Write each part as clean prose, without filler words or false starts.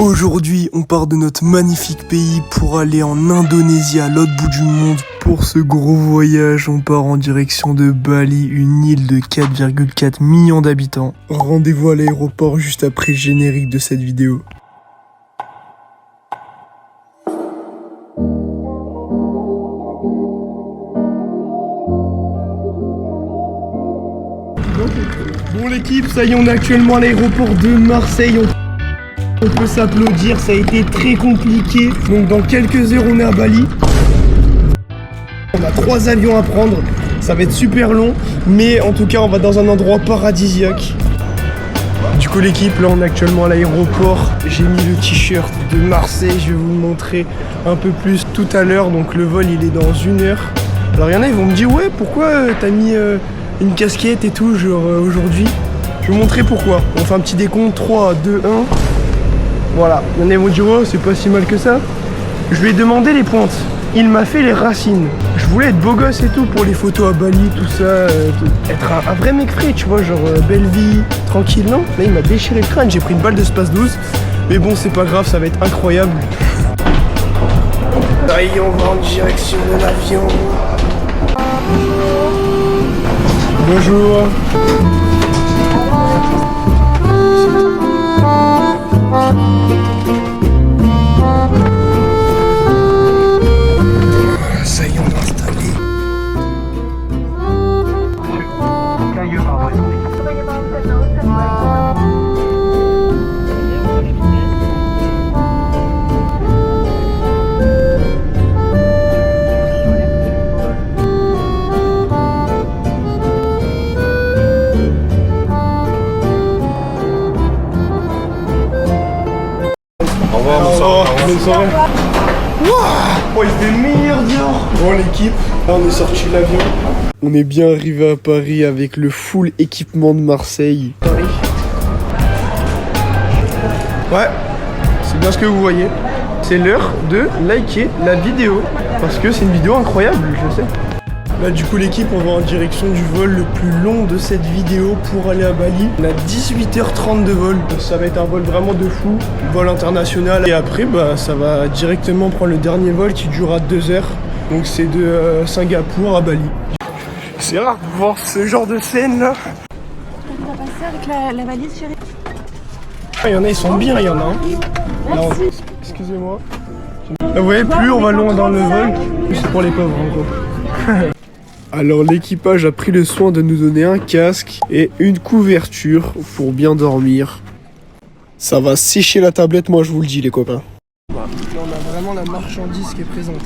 Aujourd'hui, on part de notre magnifique pays pour aller en Indonésie, à l'autre bout du monde. Pour ce gros voyage, on part en direction de Bali, une île de 4,4 millions d'habitants. Rendez-vous à l'aéroport juste après le générique de cette vidéo. Bon l'équipe, ça y est, on est actuellement à l'aéroport de Marseille. On peut s'applaudir, ça a été très compliqué. Donc dans quelques heures, on est à Bali. On a 3 avions à prendre. Ça va être super long. Mais en tout cas, on va dans un endroit paradisiaque. Du coup l'équipe, là on est actuellement à l'aéroport. J'ai mis le t-shirt de Marseille. Je vais vous le montrer un peu plus tout à l'heure. Donc le vol, il est dans 1 heure. Alors il y en a, ils vont me dire, ouais, pourquoi t'as mis une casquette et tout, genre aujourd'hui. Je vais vous montrer pourquoi. On fait un petit décompte, 3, 2, 1. Voilà, il y en a, ils vont dire, oh, c'est pas si mal que ça. Je lui ai demandé les pointes. Il m'a fait les racines. Je voulais être beau gosse et tout pour les photos à Bali, tout ça. Être un vrai mec frais, tu vois, genre belle vie, tranquille, non. Là, il m'a déchiré le crâne, j'ai pris une balle de Space 12. Mais bon, c'est pas grave, ça va être incroyable. Allez, on va en direction de l'avion. Bonjour. Ça y est, on est installé. Bonne soirée. Oh, il fait meilleur dehors. Bon l'équipe, là on est sorti de l'avion. On est bien arrivé à Paris avec le full équipement de Marseille. Paris. Ouais, c'est bien ce que vous voyez. C'est l'heure de liker la vidéo. Parce que c'est une vidéo incroyable, je sais. Là du coup l'équipe, on va en direction du vol le plus long de cette vidéo pour aller à Bali. On a 18h30 de vol, ça va être un vol vraiment de fou, vol international. Et après bah ça va directement prendre le dernier vol qui durera 2 heures. Donc c'est de Singapour à Bali. C'est rare de voir ce genre de scène là. On va passer avec la valise chérie. Il y en a, ils sont bien, il y en a un. Là, excusez-moi. Vous voyez, plus on va loin dans le vol, plus c'est pour les pauvres en gros. Alors l'équipage a pris le soin de nous donner un casque et une couverture pour bien dormir. Ça va sécher la tablette, moi je vous le dis les copains. Là on a vraiment la marchandise qui est présente.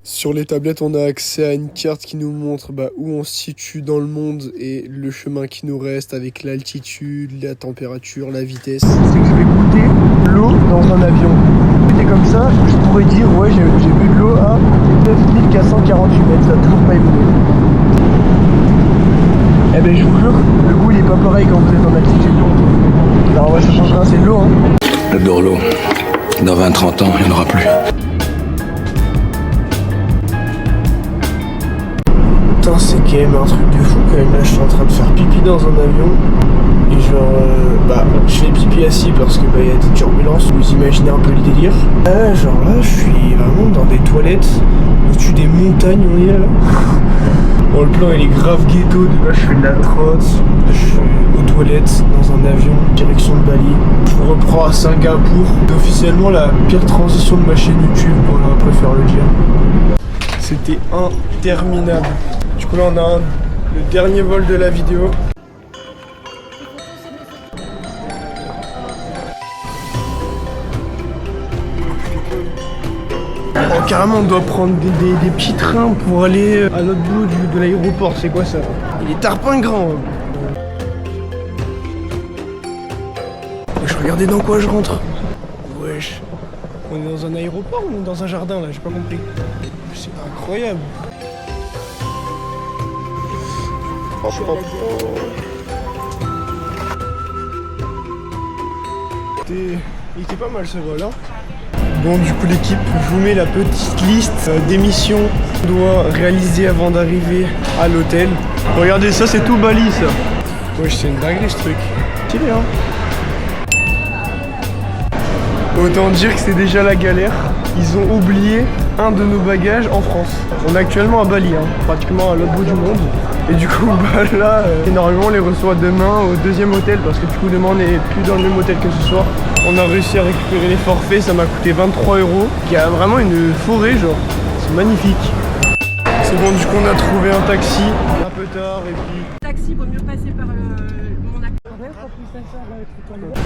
Sur les tablettes on a accès à une carte qui nous montre où on se situe dans le monde et le chemin qui nous reste avec l'altitude, la température, la vitesse. C'est que je vais goûter l'eau dans un avion. Comme ça, je pourrais dire ouais j'ai bu de l'eau à 9448 mètres, ça a toujours pas évolué. Eh ben je vous jure, le goût il est pas pareil quand vous êtes en altitude. Alors ouais ça change rien, c'est de l'eau hein. J'adore l'eau. Dans 20-30 ans, il n'y en aura plus. Putain c'est quand même un truc de fou quand même, là je suis en train de faire pipi dans un avion. Et genre, je fais pipi assis parce que y a des turbulences, vous imaginez un peu le délire. Genre là, je suis vraiment dans des toilettes, au-dessus des montagnes, on est là. Bon, le plan il est grave ghetto, de là je fais de la trotte, je suis aux toilettes dans un avion, direction de Bali. Je vous reprends à Singapour. C'est officiellement la pire transition de ma chaîne YouTube, voilà, on préfère le dire. C'était interminable. Du coup là on a le dernier vol de la vidéo. Carrément on doit prendre des petits trains pour aller à l'autre bout de l'aéroport, c'est quoi ça? Il est tarpin grand. Je regardais dans quoi je rentre. Wesh. On est dans un aéroport ou dans un jardin là? J'ai pas compris. C'est incroyable. Il était pas mal ce vol hein. Bon du coup l'équipe, je vous mets la petite liste d'émissions qu'on doit réaliser avant d'arriver à l'hôtel. Regardez ça, c'est tout Bali ça. Wesh c'est une dinguerie ce truc. Stylé hein. Autant dire que c'est déjà la galère. Ils ont oublié un de nos bagages en France. On est actuellement à Bali, hein, pratiquement à l'autre bout du monde. Et du coup, bah là, normalement on les reçoit demain au deuxième hôtel parce que du coup demain on n'est plus dans le même hôtel que ce soir. On a réussi à récupérer les forfaits, ça m'a coûté 23 €. Il y a vraiment une forêt, genre, c'est magnifique. C'est bon, du coup on a trouvé un taxi un peu tard et puis... Taxi, vaut mieux passer par mon acteur.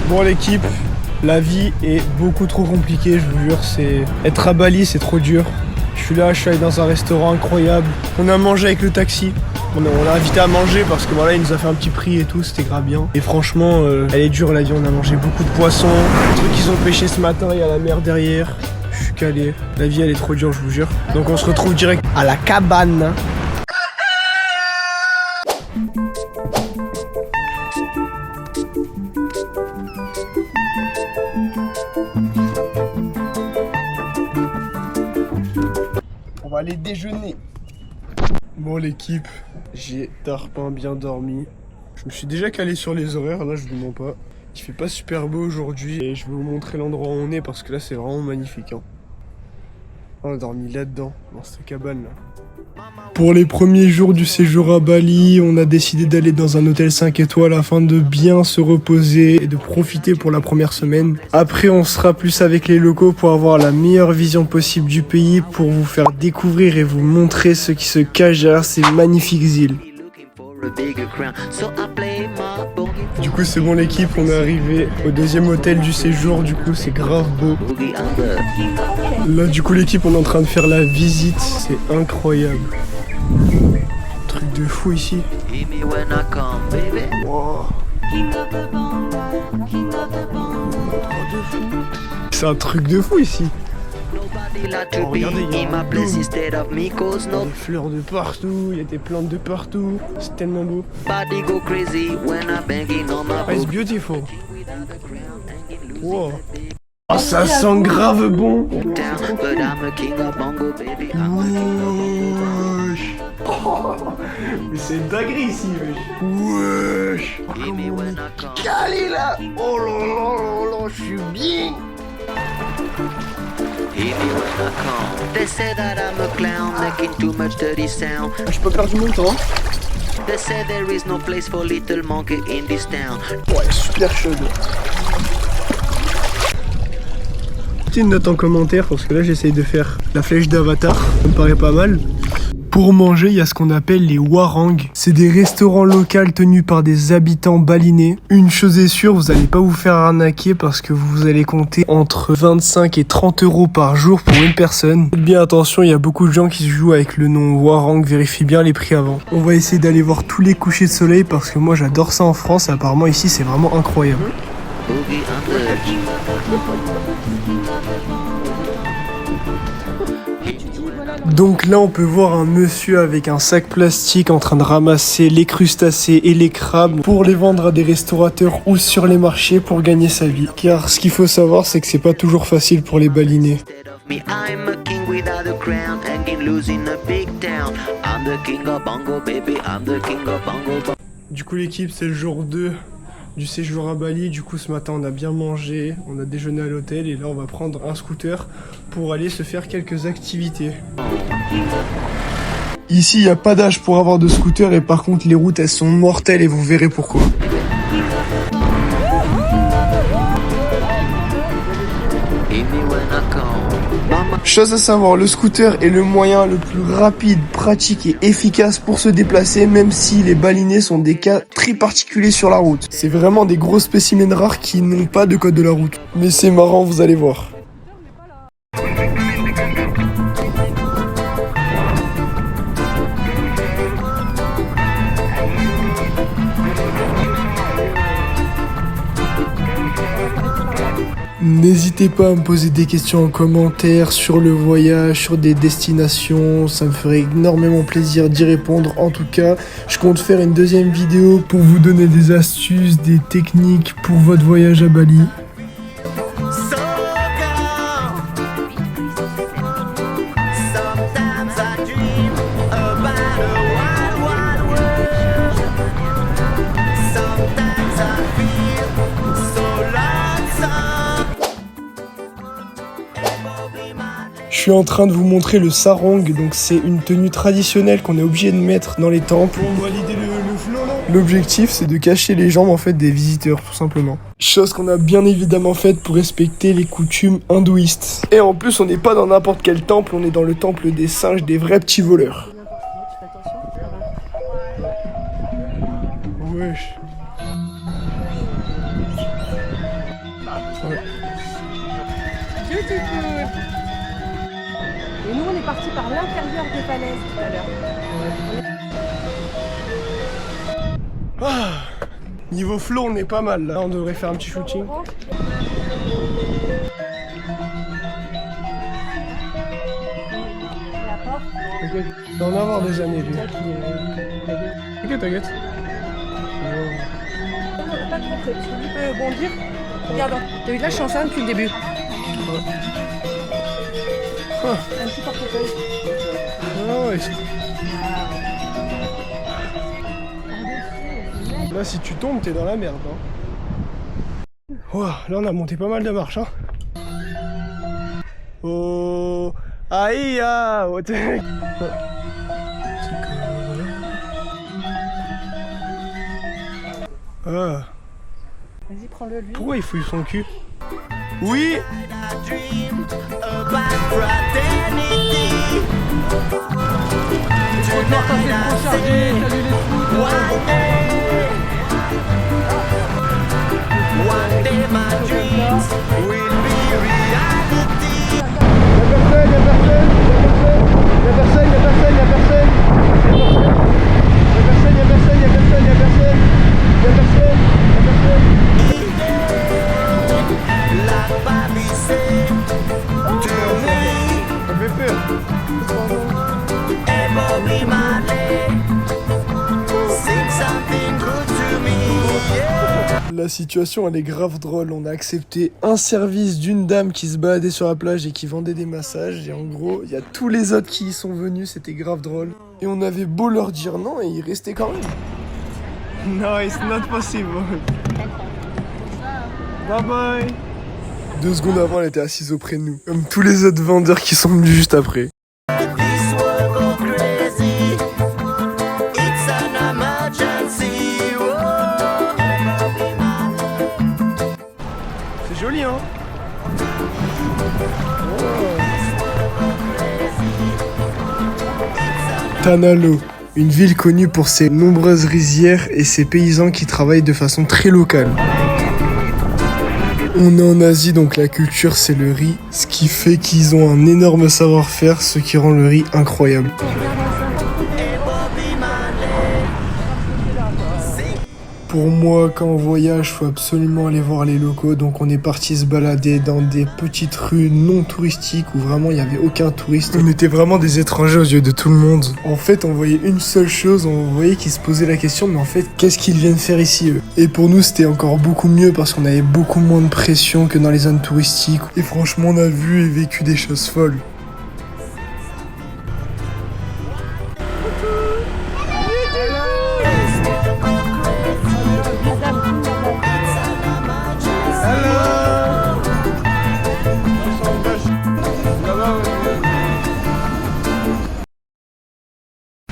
Bon l'équipe, la vie est beaucoup trop compliquée, je vous jure, c'est... Être à Bali c'est trop dur. Je suis allé dans un restaurant incroyable. On a mangé avec le taxi. On l'a invité à manger parce que voilà, il nous a fait un petit prix et tout, c'était grave bien. Et franchement, elle est dure la vie, on a mangé beaucoup de poissons. Les trucs qu'ils ont pêché ce matin, il y a la mer derrière. Je suis calé. La vie elle est trop dure, je vous jure. Donc on se retrouve direct à la cabane. On va aller déjeuner. Bon l'équipe, j'ai tarpin bien dormi. Je me suis déjà calé sur les horaires, là je vous mens pas. Il fait pas super beau aujourd'hui et je vais vous montrer l'endroit où on est parce que là c'est vraiment magnifique. Hein. On a dormi là-dedans, dans cette cabane là. Pour les premiers jours du séjour à Bali, on a décidé d'aller dans un hôtel 5 étoiles afin de bien se reposer et de profiter pour la première semaine. Après, on sera plus avec les locaux pour avoir la meilleure vision possible du pays, pour vous faire découvrir et vous montrer ce qui se cache derrière ces magnifiques îles. Du coup c'est bon l'équipe, on est arrivé au deuxième hôtel du séjour, du coup c'est grave beau. Là du coup l'équipe on est en train de faire la visite, c'est incroyable. Truc de fou ici. Wow. C'est un truc de fou ici. Oh, regardez, il y a des fleurs de partout, il y a des plantes de partout, c'est tellement beau. It's beautiful. Wow. Oh, ça sent grave bon. Wesh. Oh, mais c'est une dinguerie ici, wesh. Wesh. Oh, comment on est calé là. Oh là là là là, je suis bien. Je peux perdre mon temps. Ouais, super chaude. Mettez une note en commentaire parce que là j'essaye de faire la flèche d'Avatar, ça me paraît pas mal. Pour manger, il y a ce qu'on appelle les warang. C'est des restaurants locaux tenus par des habitants balinais. Une chose est sûre, vous n'allez pas vous faire arnaquer parce que vous allez compter entre 25 et 30 € par jour pour une personne. Faites bien attention, il y a beaucoup de gens qui se jouent avec le nom warang, vérifiez bien les prix avant. On va essayer d'aller voir tous les couchers de soleil parce que moi j'adore ça en France et apparemment ici c'est vraiment incroyable. Donc là on peut voir un monsieur avec un sac plastique en train de ramasser les crustacés et les crabes pour les vendre à des restaurateurs ou sur les marchés pour gagner sa vie. Car ce qu'il faut savoir c'est que c'est pas toujours facile pour les balinais. Du coup l'équipe c'est le jour 2 du séjour à Bali. Du coup ce matin on a bien mangé, on a déjeuné à l'hôtel et là on va prendre un scooter pour aller se faire quelques activités. Ici il n'y a pas d'âge pour avoir de scooter et par contre les routes elles sont mortelles et vous verrez pourquoi. Chose à savoir, le scooter est le moyen le plus rapide, pratique et efficace pour se déplacer, même si les balinais sont des cas très particuliers sur la route. C'est vraiment des gros spécimens rares qui n'ont pas de code de la route. Mais c'est marrant, vous allez voir. N'hésitez pas à me poser des questions en commentaire sur le voyage, sur des destinations, ça me ferait énormément plaisir d'y répondre. En tout cas, je compte faire une deuxième vidéo pour vous donner des astuces, des techniques pour votre voyage à Bali. suis en train de vous montrer le sarong, donc c'est une tenue traditionnelle qu'on est obligé de mettre dans les temples. On doit valider le flow là. L'objectif c'est de cacher les jambes en fait des visiteurs tout simplement. Chose qu'on a bien évidemment faite pour respecter les coutumes hindouistes. Et en plus on n'est pas dans n'importe quel temple, on est dans le temple des singes, des vrais petits voleurs. Wesh. Ouais. Beautiful. Et nous, on est parti par l'intérieur des falaises tout à l'heure. Ah. Niveau flow, on est pas mal là. On devrait faire un petit shooting. La porte. T'inquiète, il va en avoir des années lui. T'inquiète. Pas de portée, parce que lui peut bondir. Regarde, t'as eu de la chance hein, depuis le début. Ah. Un petit portefeuille. Ah ouais. Là, si tu tombes, t'es dans la merde. Hein. Oh, là, on a monté pas mal de marches. Hein. Oh, aïe, ah, oh, ah. Vas-y, prends-le lui. Pourquoi il fouille son cul? Oui. One day my dreams will be reality. La Paris c'est to me. Ça fait peur. Hey Bobby Marley, sing something good to me. Yeah. La situation elle est grave drôle, on a accepté un service d'une dame qui se baladait sur la plage et qui vendait des massages et en gros il y a tous les autres qui y sont venus, c'était grave drôle. Et on avait beau leur dire non et ils restaient quand même. No, it's not possible. Bye bye. 2 secondes avant elle était assise auprès de nous, comme tous les autres vendeurs qui sont venus juste après. This world go crazy. It's an emergency. C'est joli hein. Tanalo, une ville connue pour ses nombreuses rizières et ses paysans qui travaillent de façon très locale. On est en Asie donc la culture c'est le riz, ce qui fait qu'ils ont un énorme savoir-faire, ce qui rend le riz incroyable. Pour moi, quand on voyage, faut absolument aller voir les locaux. Donc on est parti se balader dans des petites rues non touristiques où vraiment il n'y avait aucun touriste. On était vraiment des étrangers aux yeux de tout le monde. En fait, on voyait une seule chose, on voyait qu'ils se posaient la question, mais en fait, qu'est-ce qu'ils viennent faire ici eux? Et pour nous, c'était encore beaucoup mieux parce qu'on avait beaucoup moins de pression que dans les zones touristiques. Et franchement, on a vu et vécu des choses folles.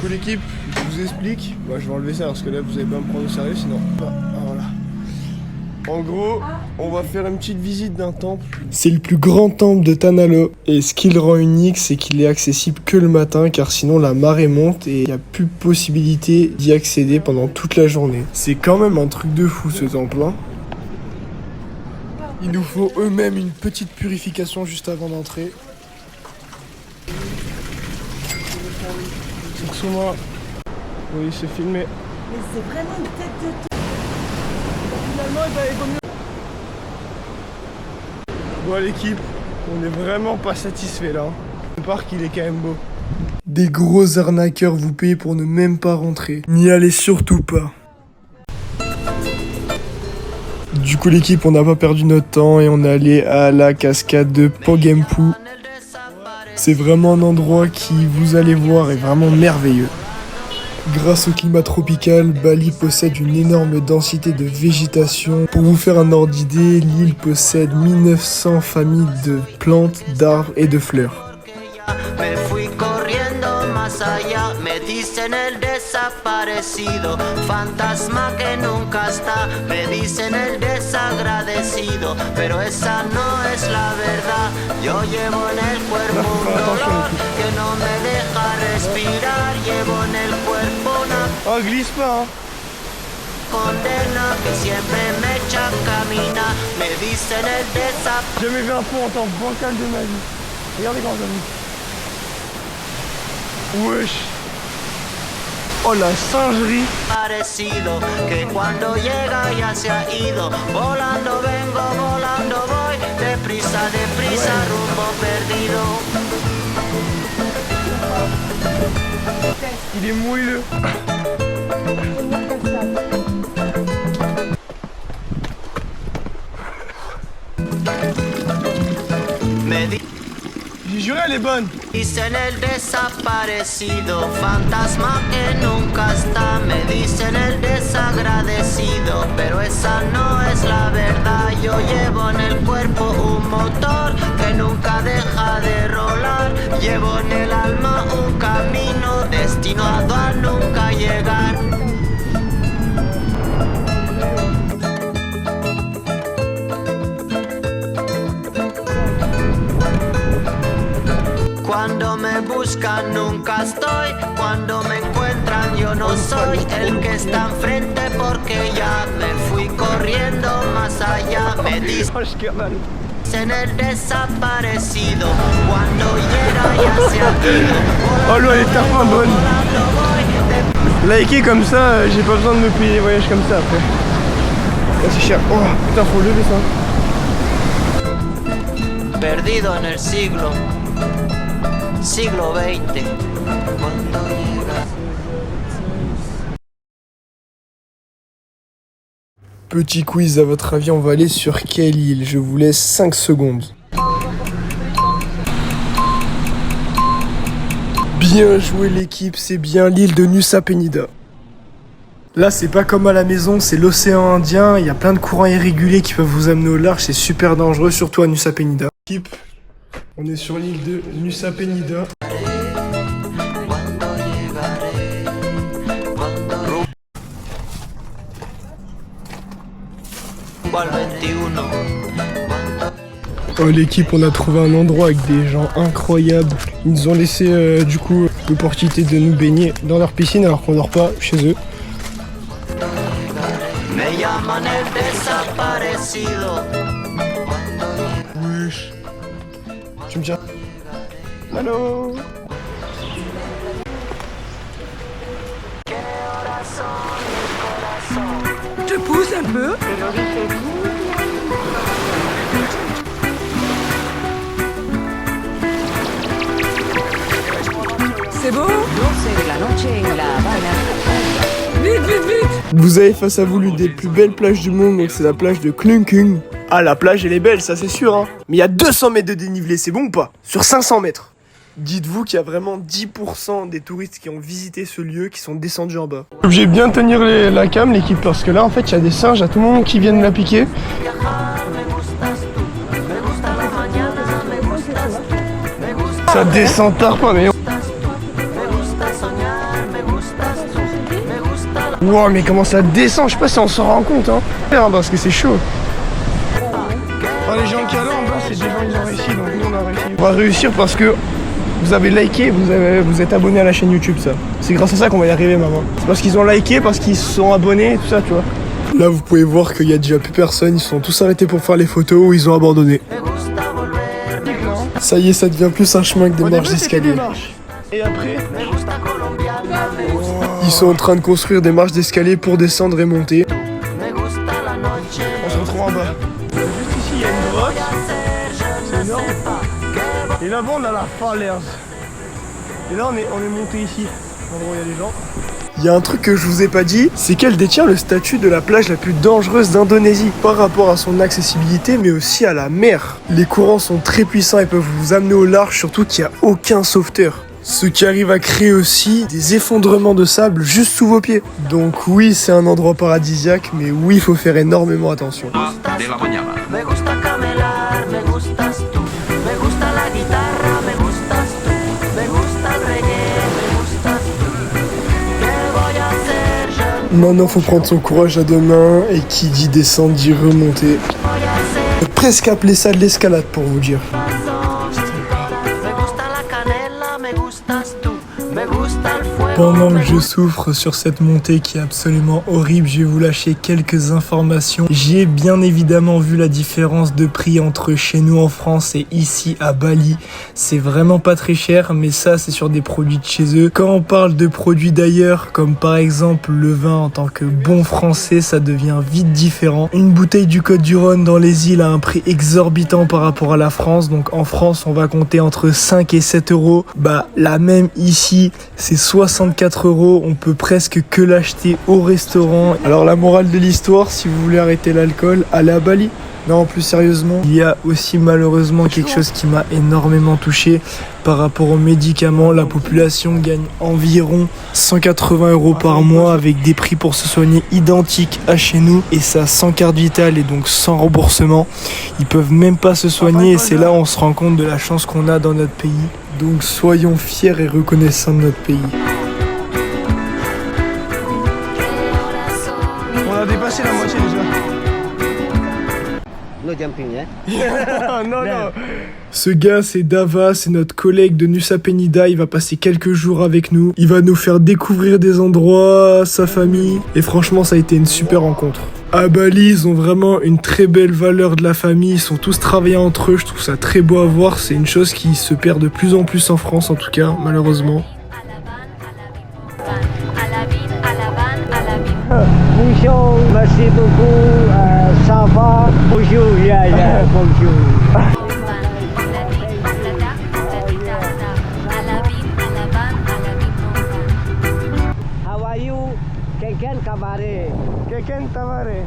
L'équipe, je vous explique. Moi, je vais enlever ça parce que là, vous allez pas me prendre au sérieux sinon. Ah, voilà. En gros, on va faire une petite visite d'un temple. C'est le plus grand temple de Tanalo. Et ce qui le rend unique, c'est qu'il est accessible que le matin, car sinon la marée monte et il n'y a plus possibilité d'y accéder pendant toute la journée. C'est quand même un truc de fou ce temple, hein. Il nous faut eux-mêmes une petite purification juste avant d'entrer. Moi. Oui, c'est filmé. Mais c'est vraiment une tête de Finalement, il vaut mieux. Bon, l'équipe, on est vraiment pas satisfait là. Le parc, il est quand même beau. Des gros arnaqueurs vous payent pour ne même pas rentrer. N'y allez surtout pas. Du coup, l'équipe, on n'a pas perdu notre temps et on est allé à la cascade de Pogempu. C'est vraiment un endroit qui, vous allez voir, est vraiment merveilleux. Grâce au climat tropical, Bali possède une énorme densité de végétation. Pour vous faire un ordre d'idée, l'île possède 1900 familles de plantes, d'arbres et de fleurs. más allá. Me dicen el desaparecido, fantasma que nunca está. Me dicen el desagradecido, pero esa no es la verdad. Yo llevo en el cuerpo un dolor que no me deja respirar. Llevo en el cuerpo una Oh, glisse pas, hein. condena que siempre me echa a caminar. Me dicen el desaparecido. Jamais vu un pont en temps bancal de ma vie. Regardez comment ça vit. Wesh. Oh la singerie. Parecido que cuando llega ya se ha ido. Volando vengo, volando voy. Deprisa, deprisa, rumbo perdido. Il est moelleux. Me J'ai juré, elle est bonne. dicen el desaparecido, fantasma que nunca está. Me dicen el desagradecido, pero esa no es la verdad. Yo llevo en el cuerpo un motor que nunca deja de rolar. Llevo en el alma un camino destinado a nunca llegar. Cuando me buscan nunca estoy, cuando me encuentran yo no soy el que está enfrente porque ya me fui corriendo más allá. Me dicen el desaparecido, cuando llega ya se ha ido. Oh l'eau elle est tellement bonne. Likez comme ça, j'ai pas besoin de me payer des voyages comme ça après. Oh, c'est cher. Oh putain, faut lever ça. Perdido en el siglo XX. Cuando llegas. Petit quiz, à votre avis, on va aller sur quelle île? Je vous laisse 5 secondes. Bien joué l'équipe, c'est bien l'île de Nusa Penida. Là, c'est pas comme à la maison, c'est l'océan Indien, il y a plein de courants irréguliers qui peuvent vous amener au large, c'est super dangereux, surtout à Nusa Penida. Équipe, on est sur l'île de Nusa Penida. Oh l'équipe, on a trouvé un endroit avec des gens incroyables. Ils nous ont laissé du coup l'opportunité de nous baigner dans leur piscine alors qu'on dort pas chez eux. Wesh. Tu me dis... Allô? Je pousse un peu. C'est beau. Vite, vite, vite. Vous avez face à vous l'une des plus belles plages du monde, donc c'est la plage de Klungkung. Ah, la plage elle est belle, ça c'est sûr, hein. Mais il y a 200 mètres de dénivelé, c'est bon ou pas? Sur 500 mètres. Dites-vous qu'il y a vraiment 10% des touristes qui ont visité ce lieu qui sont descendus en bas. J'ai bien tenir la cam, l'équipe, parce que là en fait il y a des singes à tout moment qui viennent la piquer. Ça descend tard pas, mais... Wow, mais comment ça descend? Je sais pas si on s'en rend compte, hein. Parce que c'est chaud. Oh, les gens qui sont là en bas, c'est des gens qui ont réussi, donc nous on a réussi. On va réussir parce que vous avez liké, vous êtes abonné à la chaîne YouTube, ça. C'est grâce à ça qu'on va y arriver, maman. C'est parce qu'ils ont liké, parce qu'ils se sont abonnés, et tout ça, tu vois. Là, vous pouvez voir qu'il y a déjà plus personne. Ils sont tous arrêtés pour faire les photos ou ils ont abandonné. Ça y est, ça devient plus un chemin que des marches d'escalier. Et après, ils sont en train de construire des marches d'escalier pour descendre et monter. On se retrouve en bas. Juste ici, il y a une grotte. C'est énorme. Et là-bas, on a la falaise. Et là, on est monté ici, l'endroit où il y a les gens. Il y a un truc que je vous ai pas dit, c'est qu'elle détient le statut de la plage la plus dangereuse d'Indonésie par rapport à son accessibilité mais aussi à la mer. Les courants sont très puissants et peuvent vous amener au large, surtout qu'il n'y a aucun sauveteur. Ce qui arrive à créer aussi des effondrements de sable juste sous vos pieds. Donc oui, c'est un endroit paradisiaque, mais oui, il faut faire énormément attention. Maintenant, faut prendre son courage à deux mains et qui dit descendre dit remonter. On peut presque appeler ça de l'escalade pour vous dire. Pendant que je souffre sur cette montée qui est absolument horrible, je vais vous lâcher quelques informations. J'ai bien évidemment vu la différence de prix entre chez nous en France et ici à Bali. C'est vraiment pas très cher, mais ça c'est sur des produits de chez eux. Quand on parle de produits d'ailleurs, comme par exemple le vin en tant que bon français, ça devient vite différent. Une bouteille du Côte-du-Rhône dans les îles a un prix exorbitant par rapport à la France. Donc en France, on va compter entre 5 et 7 euros. Bah la même ici, c'est 64 €, on peut presque que l'acheter au restaurant. Alors la morale de l'histoire, si vous voulez arrêter l'alcool, allez à Bali. Non, plus sérieusement, il y a aussi malheureusement quelque chose qui m'a énormément touché par rapport aux médicaments. La population gagne environ 180 € par mois avec des prix pour se soigner identiques à chez nous, et ça sans carte vitale et donc sans remboursement. Ils peuvent même pas se soigner et c'est là où on se rend compte de la chance qu'on a dans notre pays. Donc soyons fiers et reconnaissants de notre pays. On a dépassé la moitié déjà. No jumping, yeah? Non. Ce gars, c'est Dava, c'est notre collègue de Nusa Penida. Il va passer quelques jours avec nous. Il va nous faire découvrir des endroits, sa famille. Et franchement, ça a été une super rencontre. À Bali, ils ont vraiment une très belle valeur de la famille. Ils sont tous travaillés entre eux. Je trouve ça très beau à voir. C'est une chose qui se perd de plus en plus en France, en tout cas, malheureusement. Bonjour, merci beaucoup, ça va? Bonjour, yeah, bonjour. How are you? Keken Kabare. Keken Tavare.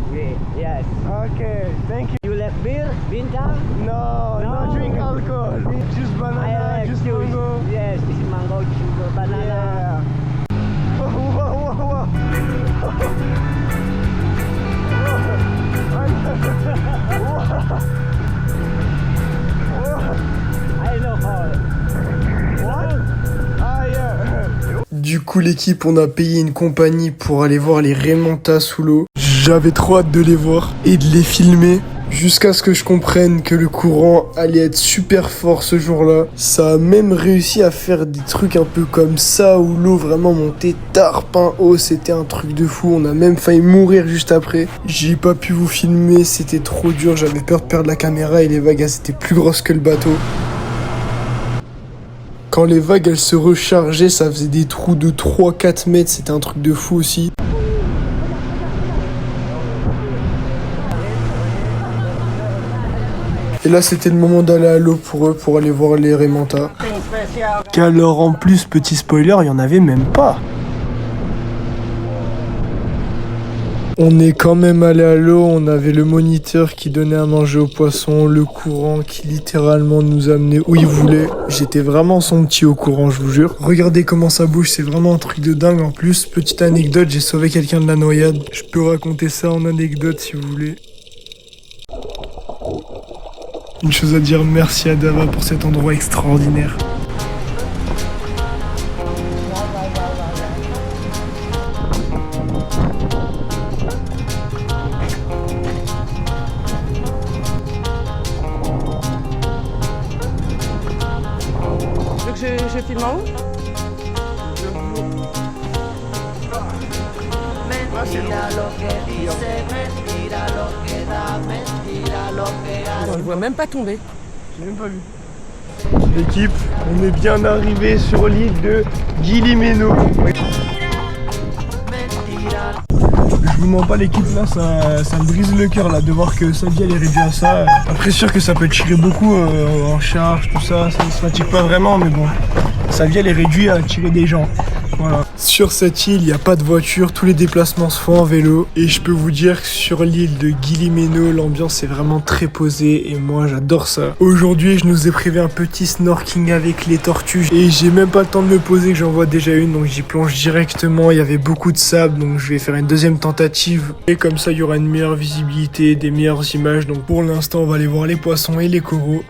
Yes. Okay, thank you. You like beer? Bintang? No, No. drink alcohol. Just banana, I like just juice. mango. Yes, this is mango, juice, banana. Yeah. Whoa. I know how. Du coup, l'équipe, on a payé une compagnie pour aller voir les Raimentas sous l'eau. J'avais trop hâte de les voir et de les filmer. Jusqu'à ce que je comprenne que le courant allait être super fort ce jour-là. Ça a même réussi à faire des trucs un peu comme ça, où l'eau vraiment montait tarpin haut. C'était un truc de fou, on a même failli mourir juste après. J'ai pas pu vous filmer, c'était trop dur. J'avais peur de perdre la caméra et les vagues, elles étaient plus grosses que le bateau. Quand les vagues, elles se rechargeaient, ça faisait des trous de 3-4 mètres. C'était un truc de fou aussi. Et là, c'était le moment d'aller à l'eau pour eux, pour aller voir les Raimentas. Qu'alors, en plus, petit spoiler, il y en avait même pas. On est quand même allé à l'eau, on avait le moniteur qui donnait à manger aux poissons, le courant qui littéralement nous amenait où il voulait. J'étais vraiment son petit au courant, je vous jure. Regardez comment ça bouge, c'est vraiment un truc de dingue. En plus, petite anecdote, j'ai sauvé quelqu'un de la noyade. Je peux raconter ça en anecdote si vous voulez. Une chose à dire, merci à Dava pour cet endroit extraordinaire. Donc je filme en haut. On le voit même pas tomber. J'ai même pas vu. L'équipe, on est bien arrivé sur l'île de Guilly-Méno. Je vous mens pas, l'équipe, là, ça me brise le cœur là de voir que sa vie elle est réduite à ça. Après, sûr que ça peut tirer beaucoup en charge, tout ça, ça ne se fatigue pas vraiment, mais bon, sa vie elle est réduite à tirer des gens. Voilà. Sur cette île, il n'y a pas de voiture, tous les déplacements se font en vélo. Et je peux vous dire que sur l'île de Guilly-Méno, l'ambiance est vraiment très posée et moi j'adore ça. Aujourd'hui, je nous ai prévu un petit snorkeling avec les tortues. Et j'ai même pas le temps de me poser que j'en vois déjà une, donc j'y plonge directement. Il y avait beaucoup de sable, donc je vais faire une deuxième tentative. Et comme ça, il y aura une meilleure visibilité, des meilleures images. Donc pour l'instant, on va aller voir les poissons et les coraux.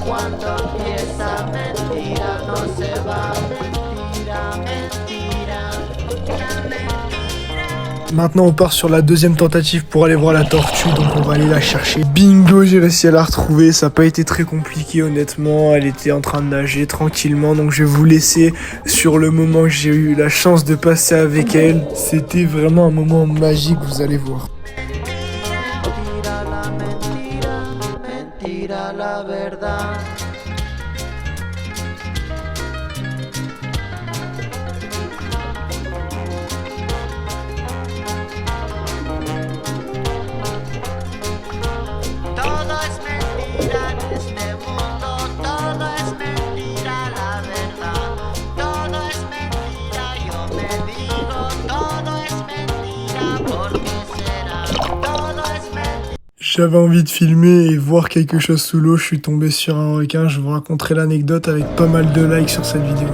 Cuando empieza mentira no se va, mentira, mentira. Maintenant on part sur la deuxième tentative pour aller voir la tortue, donc on va aller la chercher. Bingo, j'ai réussi à la retrouver, ça n'a pas été très compliqué honnêtement, elle était en train de nager tranquillement, donc je vais vous laisser sur le moment que j'ai eu la chance de passer avec elle. C'était vraiment un moment magique, vous allez voir. Mentira la verdad. Todo es mentira en este mundo, todo es mentira la verdad. Todo es mentira, yo me digo, todo es mentira, ¿por qué será? Todo es mentira. J'avais envie de filmer et voir quelque chose sous l'eau, je suis tombé sur un requin, je vous raconterai l'anecdote avec pas mal de likes sur cette vidéo.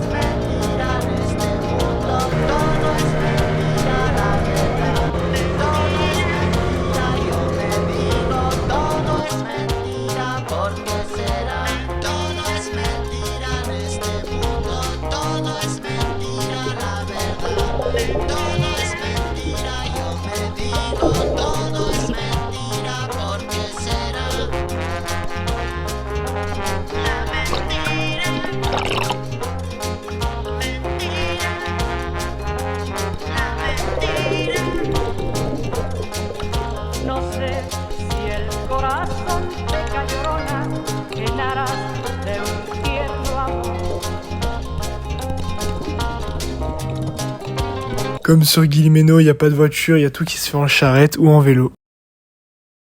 No sé si el corazón te llorona llenarás de un tierno amor. Comme sur Guillemeno, il n'y a pas de voiture, il y a tout qui se fait en charrette ou en vélo.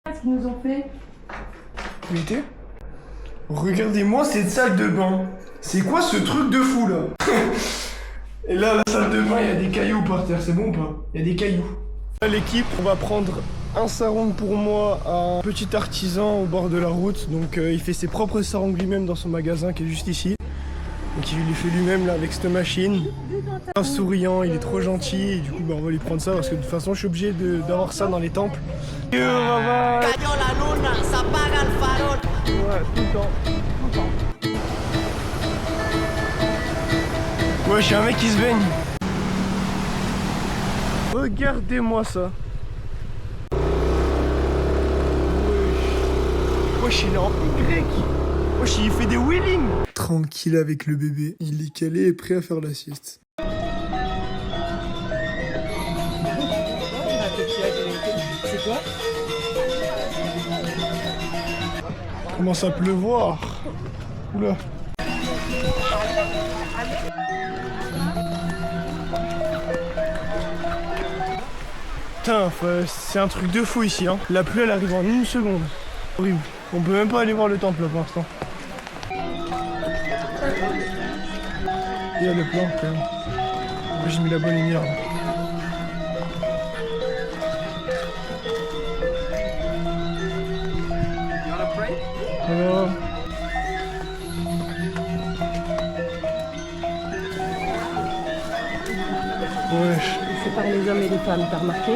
Qu'est-ce qu'ils nous ont fait? Écoutez, regardez-moi cette salle de bain. C'est quoi ce truc de fou là? Et là, la salle de bain, il y a des cailloux par terre, c'est bon ou pas? Il y a des cailloux. L'équipe, on va prendre un sarong pour moi à un petit artisan au bord de la route. Donc il fait ses propres sarongs lui-même dans son magasin qui est juste ici. Donc il les fait lui-même là avec cette machine. Un souriant, il est trop gentil et du coup bah, on va lui prendre ça parce que de toute façon je suis obligé d'avoir ça dans les temples. Ouais, tout le temps. Ouais, j'ai un mec qui se baigne. Regardez-moi ça. Wesh, il est en Y. Wesh, il fait des wheelings. Tranquille avec le bébé. Il est calé et prêt à faire la sieste. C'est quoi? Commence à pleuvoir. Oula. Putain, c'est un truc de fou ici, hein. La pluie elle arrive en une seconde. Horrible. On peut même pas aller voir le temple là pour l'instant. Il y a le plan quand même. J'ai mis la bonne lumière là. Alors... Wesh. Ils séparent les hommes et les femmes, t'as remarqué?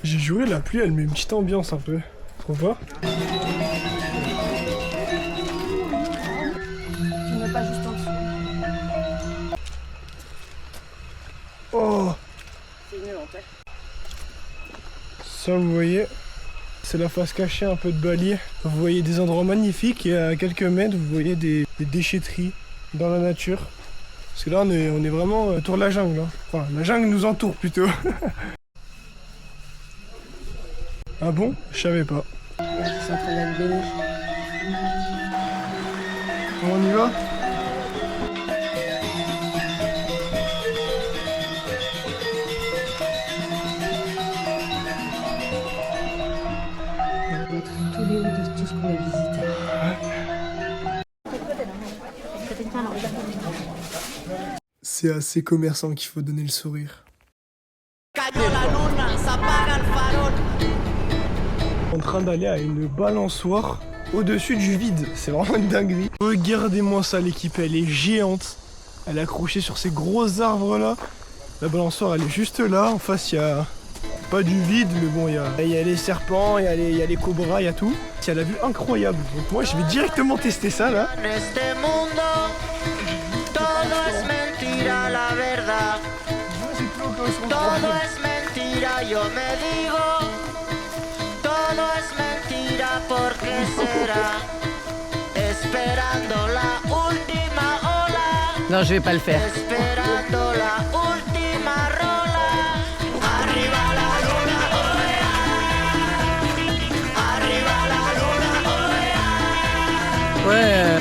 J'ai juré, la pluie elle met une petite ambiance un peu. Trouve pas? Tu ne mets pas juste en dessous. Oh! C'est mieux en fait. Ça vous voyez, c'est la face cachée un peu de Bali. Vous voyez des endroits magnifiques et à quelques mètres vous voyez des déchetteries dans la nature. Parce que là on est vraiment autour de la jungle. Hein. Enfin la jungle nous entoure plutôt. Ah bon? Je savais pas. Ils sont en train d'être bénis. On y va? On va mettre tous les hauts de tout ce qu'on a visité. C'est à ces commerçants qu'il faut donner le sourire. En train d'aller à une balançoire au-dessus du vide, c'est vraiment une dinguerie. Regardez-moi ça, l'équipe, elle est géante. Elle est accrochée sur ces gros arbres là. La balançoire elle est juste là, en face il y a pas du vide, mais bon, il y a les serpents, il y a les cobras, il y a tout. Il y a la vue incroyable. Donc moi, je vais directement tester ça là. En este mundo todo es mentira, la verdad. Todo es mentira, yo me digo. Todo es mentira, ¿por qué será? Esperando la última ola. Non, je vais pas le faire. Esperando la última rola. Arriba la luna, arriba la luna, Ouais.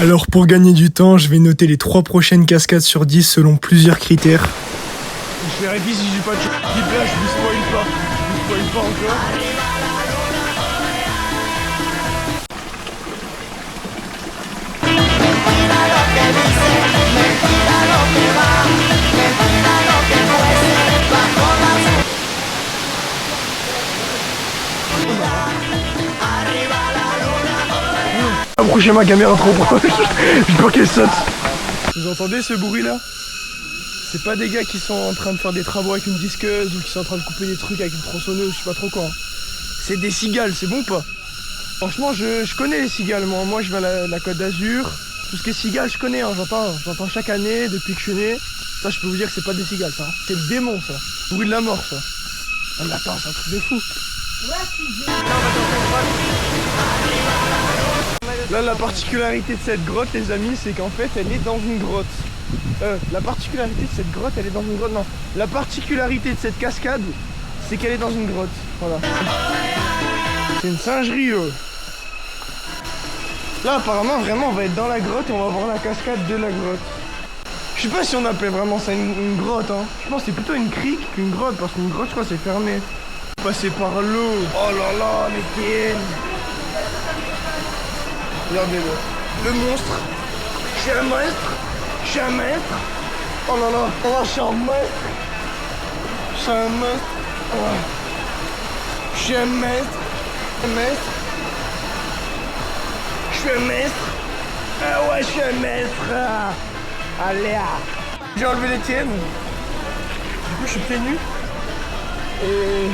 Alors pour gagner du temps, je vais noter les 3 prochaines cascades sur 10 selon plusieurs critères. Je vérifie si j'ai pas de là, je vous spoil pas. Je vous spoil pas encore. Approchez ma caméra trop proche, je crois qu'elle saute. Vous entendez ce bruit là? C'est pas des gars qui sont en train de faire des travaux avec une disqueuse ou qui sont en train de couper des trucs avec une tronçonneuse, je sais pas trop quoi. C'est des cigales, c'est bon ou pas? Franchement je connais les cigales, moi je viens de la Côte d'Azur. Tout ce qui est cigales je connais, hein, j'entends chaque année depuis que je suis né. Ça je peux vous dire que c'est pas des cigales ça, hein. C'est le démon ça, le bruit de la mort ça. Ah mais attends, c'est un truc de fou. Là la particularité de cette grotte les amis, c'est qu'en fait elle est dans une grotte. La particularité de cette grotte, elle est dans une grotte, non. La particularité de cette cascade, c'est qu'elle est dans une grotte. Voilà. C'est une singerie. Là apparemment vraiment on va être dans la grotte et on va voir la cascade de la grotte. Je sais pas si on appelle vraiment ça une grotte, hein. Je pense que c'est plutôt une crique qu'une grotte, parce qu'une grotte je crois c'est fermé. Passer par l'eau. Oh là là, mais quel... Regardez-le. Le monstre. Je suis un maître. Je suis un maître. Oh là là. Oh, je suis un maître. Je suis un maître. Oh. Je suis un maître. Un maître. Je suis un maître. Ah ouais, je suis un maître. Allez. J'ai enlevé les tiennes. Du coup, je suis pieds nus. Et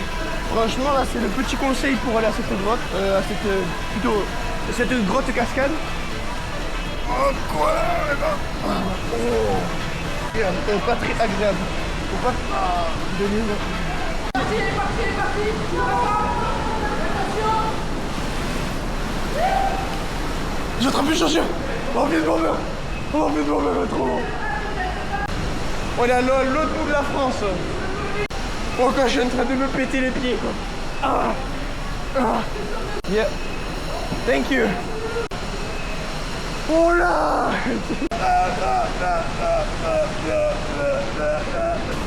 franchement, là, c'est le petit conseil pour aller à cette grotte. Cette grotte cascade. Oh quoi? Oh. Pas très agréable. Faut pas donner une... Il est parti. J'ai attrapé le chien. Oh vite mon père. Oh vite mon père, trop bon. On est à l'autre bout de la France. Oh quoi, je suis en train de me péter les pieds quoi. Yeah. Thank you. Oh là.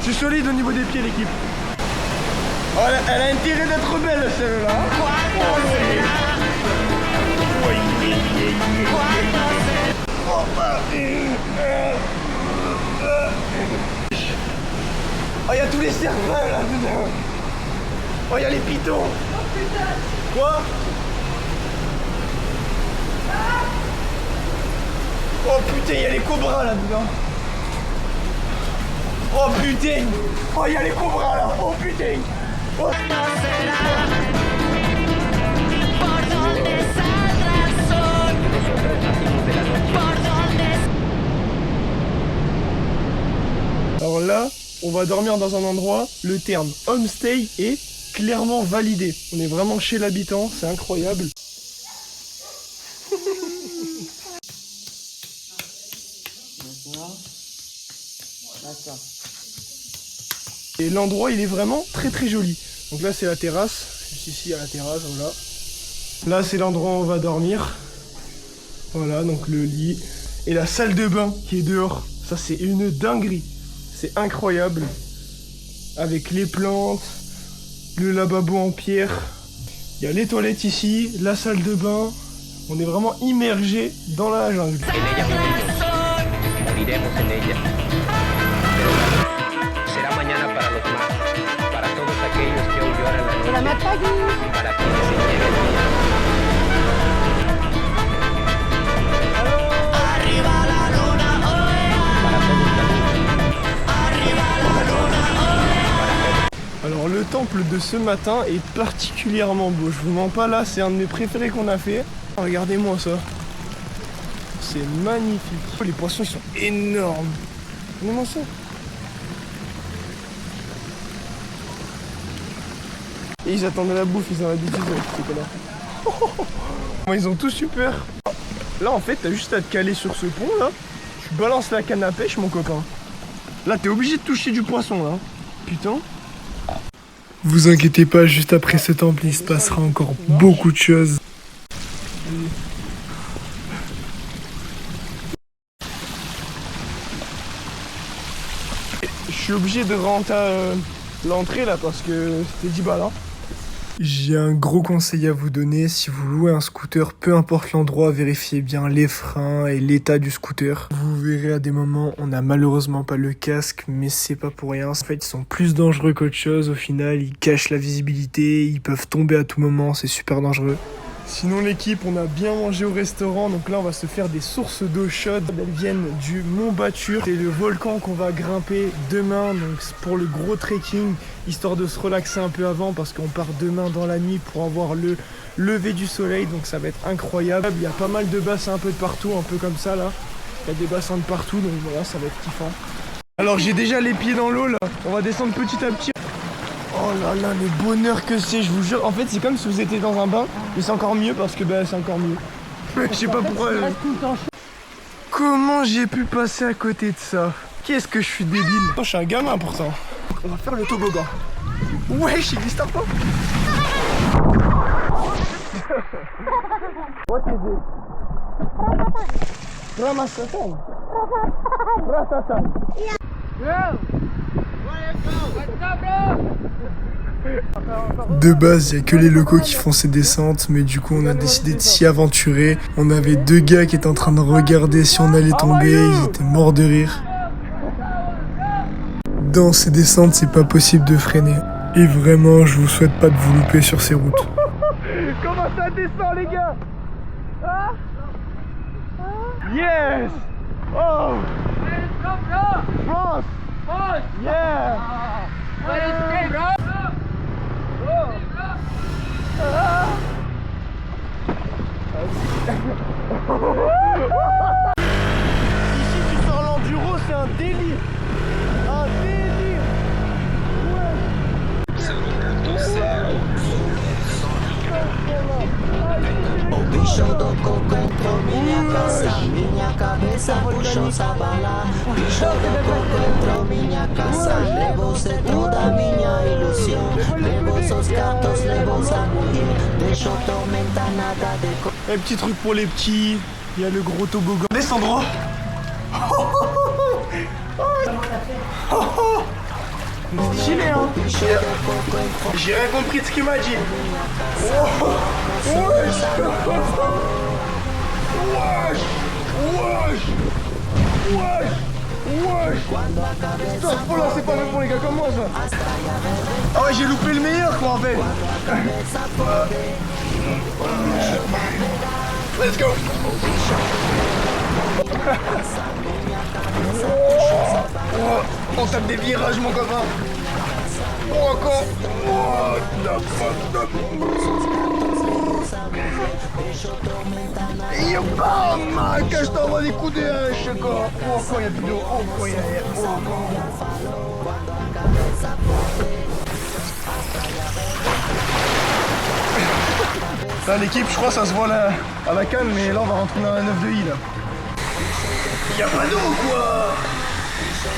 Je suis solide au niveau des pieds l'équipe. Oh, elle a intérêt d'être belle celle-là. Oh, il y a tous les serpents là dedans. Oh, il y a les pitons. Oh putain. Quoi? Oh putain, il y a les cobras là dedans. Oh putain. Oh, il y a les cobras là. Oh putain. Oh. Alors là, on va dormir dans un endroit, le terme homestay est clairement validé. On est vraiment chez l'habitant, c'est incroyable. Et l'endroit il est vraiment très joli. Donc là c'est la terrasse, juste ici à la terrasse, voilà. Là c'est l'endroit où on va dormir. Voilà, donc le lit. Et la salle de bain qui est dehors, ça c'est une dinguerie. C'est incroyable. Avec les plantes, le lavabo en pierre. Il y a les toilettes ici, la salle de bain. On est vraiment immergé dans la jungle. Moriremos en ella. Pero será mañana para los más, para todos aquellos que hoy lloran la noche, La Matagui. para quienes se niega el día. arriba la luna, Para todos la luz. arriba la luna. Alors Alors le temple de ce matin est particulièrement beau. Je vous mens pas, là c'est un de mes préférés qu'on a fait. Regardez-moi ça. C'est magnifique. Oh, les poissons ils sont énormes. Regardez-moi ça. Et ils attendent la bouffe, ils ont l'habitude avec ces connards. Ils ont tous super. Là en fait t'as juste à te caler sur ce pont là. Tu balances la canne à pêche mon copain. Là t'es obligé de toucher du poisson là. Putain. Vous inquiétez pas, juste après ce temple il se passera encore beaucoup de choses. Je suis obligé de rentrer l'entrée là parce que c'était 10 balles hein. J'ai un gros conseil à vous donner, si vous louez un scooter, peu importe l'endroit, vérifiez bien les freins et l'état du scooter. Vous verrez à des moments, on n'a malheureusement pas le casque, mais c'est pas pour rien. En fait, ils sont plus dangereux qu'autre chose, au final, ils cachent la visibilité, ils peuvent tomber à tout moment, c'est super dangereux. Sinon l'équipe, on a bien mangé au restaurant, donc là on va se faire des sources d'eau chaude. Elles viennent du Mont Batur, c'est le volcan qu'on va grimper demain, donc c'est pour le gros trekking, histoire de se relaxer un peu avant parce qu'on part demain dans la nuit pour avoir le lever du soleil, donc ça va être incroyable. Il y a pas mal de bassins un peu de partout, un peu comme ça là, il y a des bassins de partout, donc voilà, ça va être kiffant. Alors j'ai déjà les pieds dans l'eau là, on va descendre petit à petit. Oh là là, le bonheur que c'est, je vous jure. En fait, c'est comme si vous étiez dans un bain, mais c'est encore mieux parce que bah, c'est encore mieux. Je sais pas pourquoi. Comment j'ai pu passer à côté de ça? Qu'est-ce que je suis débile. Oh, je suis un gamin pourtant. On va faire le toboggan. Ouais, j'ai dit stop. What is it? Ramasatan. Rasatan. De base, il n'y a que les locaux qui font ces descentes, mais du coup on a décidé de s'y aventurer. On avait deux gars qui étaient en train de regarder si on allait tomber, ils étaient morts de rire. Dans ces descentes, c'est pas possible de freiner. Et vraiment, je vous souhaite pas de vous louper sur ces routes. Comment ça descend les gars? Yes! Oh! France! Yeah! Ici tu sors l'enduro, c'est un délire. Un délire. Ouais. O bicho do coco entrou minha casa, minha cabeça puxou sabala. Bicho do coco entrou minha casa, levou-se toda minha ilusão. Levou seus gatos, levou sa mulher, deixou tormenta nada de co... Un petit truc pour les petits, il y a le gros toboggan. Descendra. Stylé hein. J'ai rien compris de ce qu'il m'a dit. Stop, oh là, c'est pas même pour les gars comme moi ça. Ah ouais, j'ai loupé le meilleur quoi en fait. Let's go. On tape des virages mon copain. Oh encore. Yo bam, que je t'envoie des coups de hache encore. Oh encore y'a plus d'eau. Oh encore y'a rien. Oh encore. Là l'équipe je crois ça se voit là, à la canne, mais là on va rentrer dans la 9 de I là. Y'a pas d'eau quoi.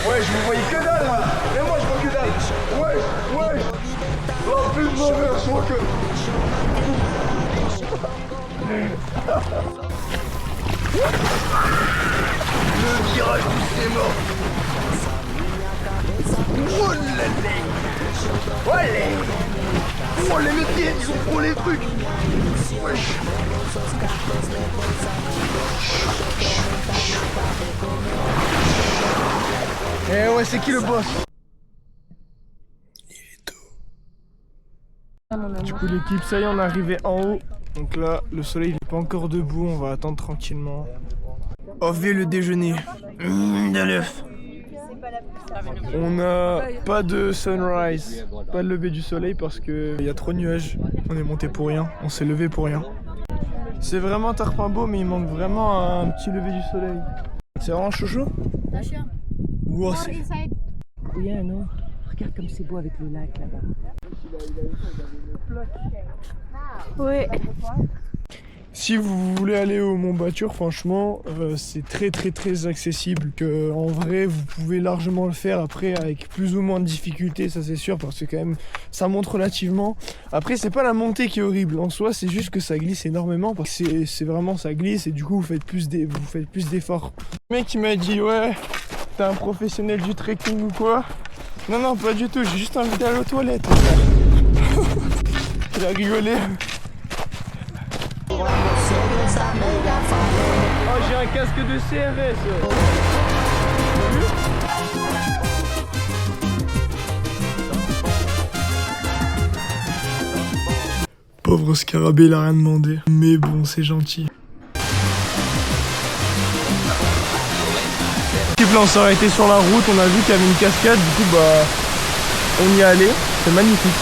Ouais je vous voyais que dalle là. Mais moi je vois que dalle. Ouais. Oh plus de bonheur, je vois que... Le virage du c'est mort. Oh les métiers, ils ont trop les trucs. Wesh. Eh ouais, c'est qui le boss? Il est tôt. Du coup l'équipe, ça y est, on est arrivé en haut. Donc là, le soleil n'est pas encore debout, on va attendre tranquillement. Off le déjeuner. De l'œuf. On n'a pas de sunrise, pas de lever du soleil parce qu'il y a trop de nuages. On est monté pour rien, on s'est levé pour rien. C'est vraiment Tarpin beau, mais il manque vraiment un petit lever du soleil. C'est vraiment chaud. Wow, c'est... Yeah, non. Regarde comme c'est beau avec le lac là-bas. Ouais. Si vous voulez aller au Mont Batur, franchement, c'est très accessible. En vrai, vous pouvez largement le faire après avec plus ou moins de difficultés, ça c'est sûr, parce que quand même, ça monte relativement. Après, c'est pas la montée qui est horrible en soi, c'est juste que ça glisse énormément, parce que c'est vraiment ça glisse et du coup vous faites plus d'efforts. Le mec qui m'a dit ouais, t'es un professionnel du trekking ou quoi? Non, pas du tout, j'ai juste invité à aller aux toilettes. Il a rigolé. Oh, j'ai un casque de CRS. Pauvre scarabée, il a rien demandé. Mais bon, c'est gentil. Là, on s'est arrêté sur la route, on a vu qu'il y avait une cascade, du coup bah on y est allé, c'est magnifique.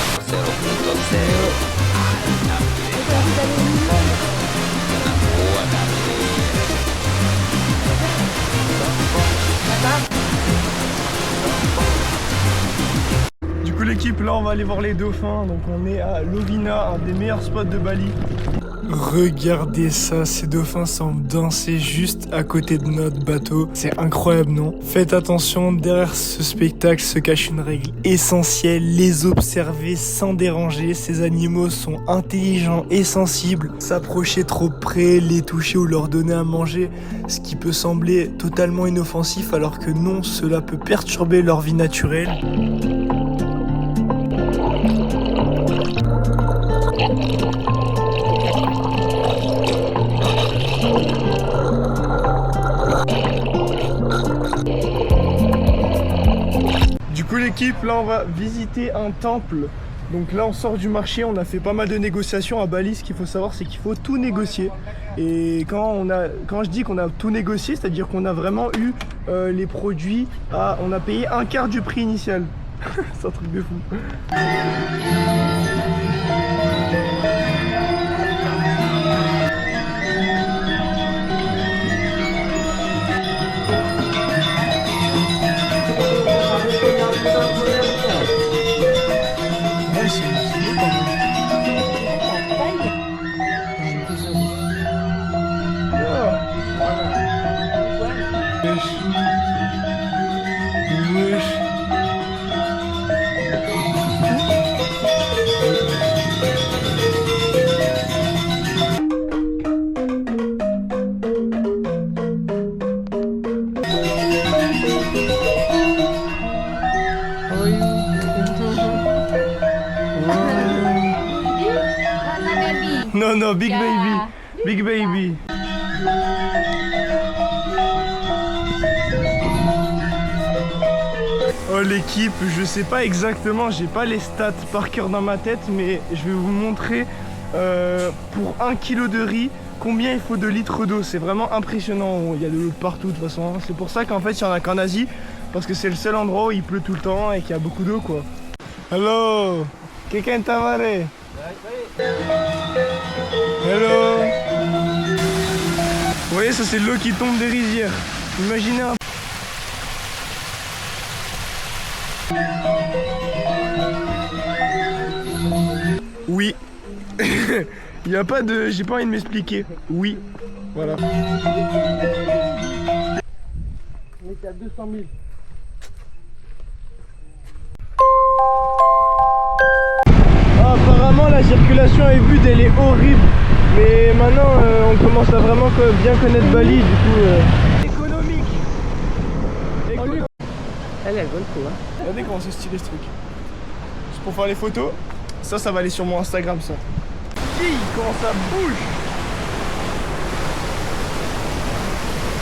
Du coup l'équipe, là on va aller voir les dauphins, donc on est à Lovina, un des meilleurs spots de Bali. Regardez ça, ces dauphins semblent danser juste à côté de notre bateau. C'est incroyable, non? Faites attention, derrière ce spectacle se cache une règle essentielle, les observer sans déranger. Ces animaux sont intelligents et sensibles. S'approcher trop près, les toucher ou leur donner à manger, ce qui peut sembler totalement inoffensif alors que non, cela peut perturber leur vie naturelle. Du coup l'équipe, là on va visiter un temple. Donc là on sort du marché, on a fait pas mal de négociations à Bali. Ce qu'il faut savoir c'est qu'il faut tout négocier. Et quand je dis qu'on a tout négocié, c'est-à-dire qu'on a vraiment eu les produits, on a payé un quart du prix initial. C'est un truc de fou. Non, big baby, big baby. Oh l'équipe, je sais pas exactement, j'ai pas les stats par cœur dans ma tête, mais je vais vous montrer pour 1 kg de riz combien il faut de litres d'eau. C'est vraiment impressionnant, il y a de l'eau partout de toute façon. C'est pour ça qu'en fait il y en a qu'en Asie, parce que c'est le seul endroit où il pleut tout le temps et qu'il y a beaucoup d'eau quoi. Hello, quelqu'un t'avale? Hello. Vous voyez, ça c'est l'eau qui tombe des rizières. Imaginez un... Oui. Il n'y a pas de... J'ai pas envie de m'expliquer. Oui. Voilà. On était à 200 000. Apparemment la circulation est vue, elle est horrible. Mais maintenant on commence à vraiment bien connaître Bali, du coup économique. Elle est bonne coup, hein. Regardez comment c'est stylé ce truc. C'est pour faire les photos. Ça va aller sur mon Instagram ça. Hi, comment ça bouge.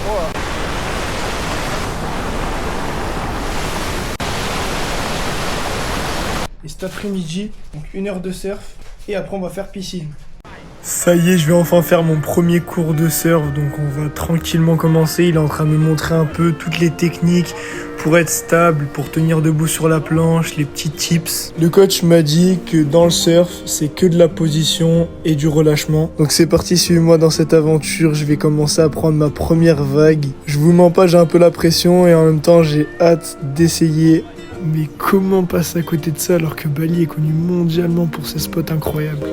Voilà. Et cet après-midi, donc 1 heure de surf et après on va faire piscine. Ça y est, je vais enfin faire mon premier cours de surf, donc on va tranquillement commencer. Il est en train de me montrer un peu toutes les techniques, pour être stable, pour tenir debout sur la planche, les petits tips. Le coach m'a dit que dans le surf, c'est que de la position et du relâchement. Donc c'est parti, suivez-moi dans cette aventure. Je vais commencer à prendre ma première vague. Je vous mens pas, j'ai un peu la pression et en même temps, j'ai hâte d'essayer. Mais comment passer à côté de ça alors que Bali est connu mondialement pour ses spots incroyables?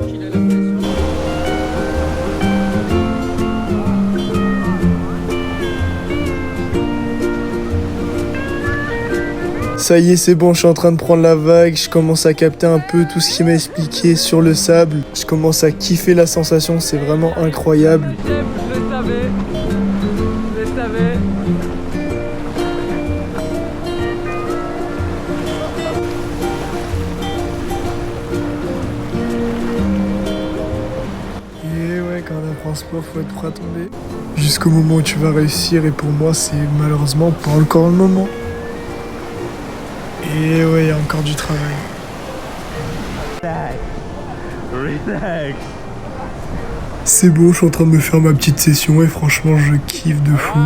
Ça y est, c'est bon, je suis en train de prendre la vague, je commence à capter un peu tout ce qu'il m'a expliqué sur le sable. Je commence à kiffer la sensation, c'est vraiment incroyable. Je le savais. Et ouais, quand on apprend un sport, faut être prêt à tomber. Jusqu'au moment où tu vas réussir, et pour moi, c'est malheureusement pas encore le moment. Et ouais, il y a encore du travail. C'est bon, je suis en train de me faire ma petite session et franchement, je kiffe de fou.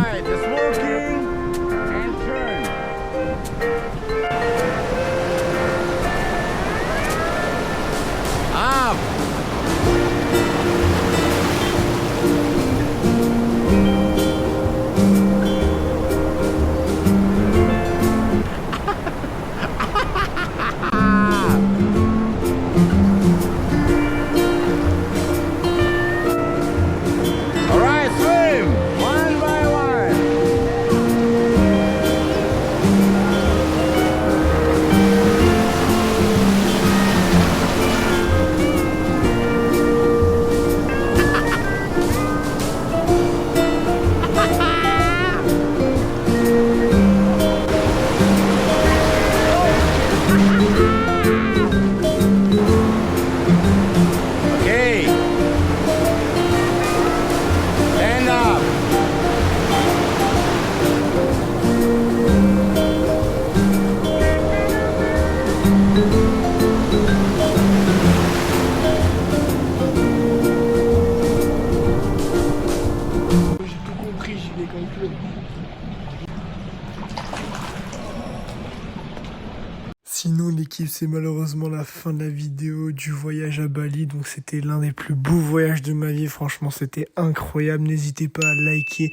Sinon l'équipe, c'est malheureusement la fin de la vidéo du voyage à Bali, donc c'était l'un des plus beaux voyages de ma vie, franchement c'était incroyable. N'hésitez pas à liker,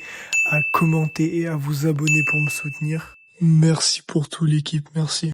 à commenter et à vous abonner pour me soutenir. Merci pour tout l'équipe, merci.